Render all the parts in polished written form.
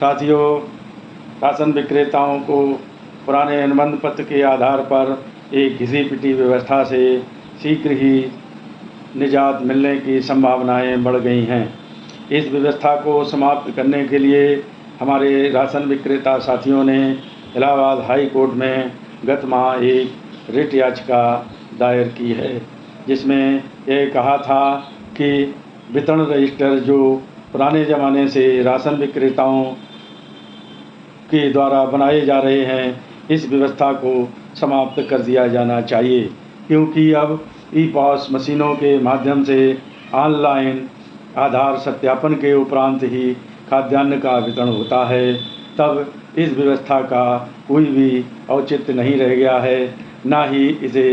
साथियों, राशन विक्रेताओं को पुराने अनुबंध पत्र के आधार पर एक घिसी-पिटी व्यवस्था से शीघ्र ही निजात मिलने की संभावनाएं बढ़ गई हैं। इस व्यवस्था को समाप्त करने के लिए हमारे राशन विक्रेता साथियों ने इलाहाबाद हाई कोर्ट में गत माह एक रिट याचिका दायर की है, जिसमें यह कहा था कि वितरण रजिस्टर जो पुराने ज़माने से राशन विक्रेताओं के द्वारा बनाए जा रहे हैं, इस व्यवस्था को समाप्त कर दिया जाना चाहिए, क्योंकि अब ई-पॉस मशीनों के माध्यम से ऑनलाइन आधार सत्यापन के उपरांत ही खाद्यान्न का वितरण होता है। तब इस व्यवस्था का कोई भी औचित्य नहीं रह गया है, ना ही इसे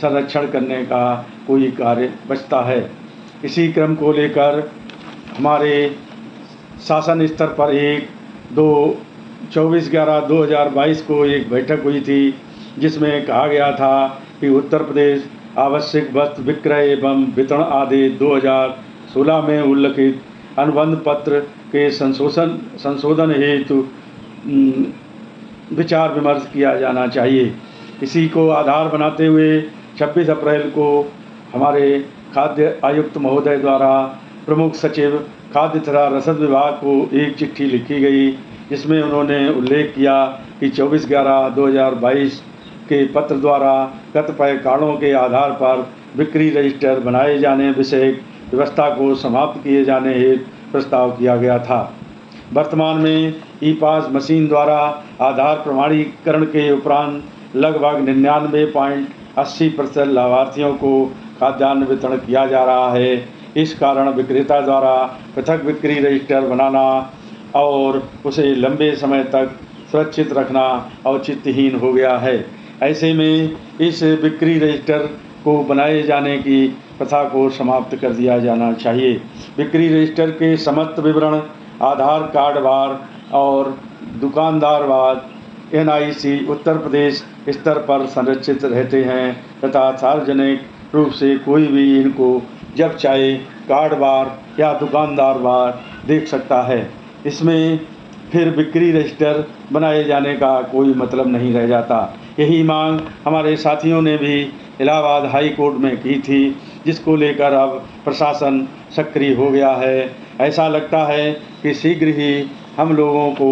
संरक्षण करने का कोई कार्य बचता है। इसी क्रम को लेकर हमारे शासन स्तर पर 24/11/2022 को एक बैठक हुई थी, जिसमें कहा गया था कि उत्तर प्रदेश आवश्यक वस्तु विक्रय एवं वितरण आदेश 2016 में उल्लिखित अनुबंध पत्र के संशोधन हेतु विचार विमर्श किया जाना चाहिए। इसी को आधार बनाते हुए 26 अप्रैल को हमारे खाद्य आयुक्त महोदय द्वारा प्रमुख सचिव खाद्य तथा रसद विभाग को एक चिट्ठी लिखी गई, जिसमें उन्होंने उल्लेख किया कि 24/11/2022 के पत्र द्वारा कतिपय कारणों के आधार पर बिक्री रजिस्टर बनाए जाने विषयक व्यवस्था को समाप्त किए जाने हेतु प्रस्ताव किया गया था। वर्तमान में ई-पास मशीन द्वारा आधार प्रमाणीकरण के उपरांत लगभग 99.80% लाभार्थियों को खाद्यान्न वितरण किया जा रहा है। इस कारण विक्रेता द्वारा पृथक बिक्री रजिस्टर बनाना और उसे लंबे समय तक सुरक्षित रखना औचित्यहीन हो गया है। ऐसे में इस बिक्री रजिस्टर को बनाए जाने की प्रथा को समाप्त कर दिया जाना चाहिए। बिक्री रजिस्टर के समस्त विवरण आधार कार्ड वार और दुकानदार वार NIC उत्तर प्रदेश स्तर पर संरक्षित रहते हैं तथा सार्वजनिक रूप से कोई भी इनको जब चाहे कार्ड वार या दुकानदार वार देख सकता है। इसमें फिर बिक्री रजिस्टर बनाए जाने का कोई मतलब नहीं रह जाता। यही मांग हमारे साथियों ने भी इलाहाबाद हाई कोर्ट में की थी, जिसको लेकर अब प्रशासन सक्रिय हो गया है। ऐसा लगता है कि शीघ्र ही हम लोगों को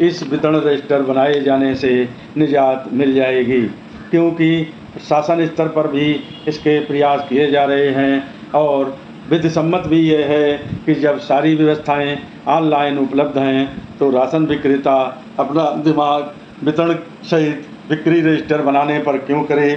इस वितरण रजिस्टर बनाए जाने से निजात मिल जाएगी, क्योंकि शासन स्तर पर भी इसके प्रयास किए जा रहे हैं और विधिसम्मत भी यह है कि जब सारी व्यवस्थाएं ऑनलाइन उपलब्ध हैं तो राशन विक्रेता अपना दिमाग वितरण सहित बिक्री रजिस्टर बनाने पर क्यों करे।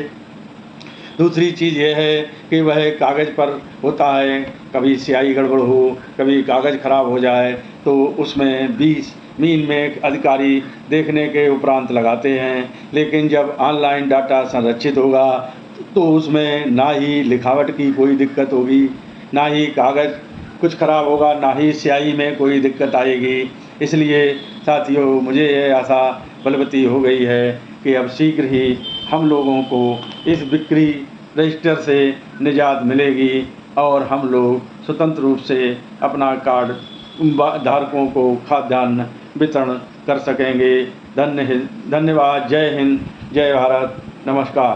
दूसरी चीज़ यह है कि वह कागज़ पर होता है, कभी स्याही गड़बड़ हो, कभी कागज़ ख़राब हो जाए तो उसमें 20 मीन में अधिकारी देखने के उपरांत लगाते हैं, लेकिन जब ऑनलाइन डाटा संरक्षित होगा तो उसमें ना ही लिखावट की कोई दिक्कत होगी, ना ही कागज़ कुछ ख़राब होगा, ना ही स्याही में कोई दिक्कत आएगी। इसलिए साथियों, मुझे यह आशा बलवती हो गई है कि अब शीघ्र ही हम लोगों को इस बिक्री रजिस्टर से निजात मिलेगी और हम लोग स्वतंत्र रूप से अपना कार्ड धारकों को खाद्यान्न वितरण कर सकेंगे। धन्यवाद। जय हिंद, जय भारत, नमस्कार।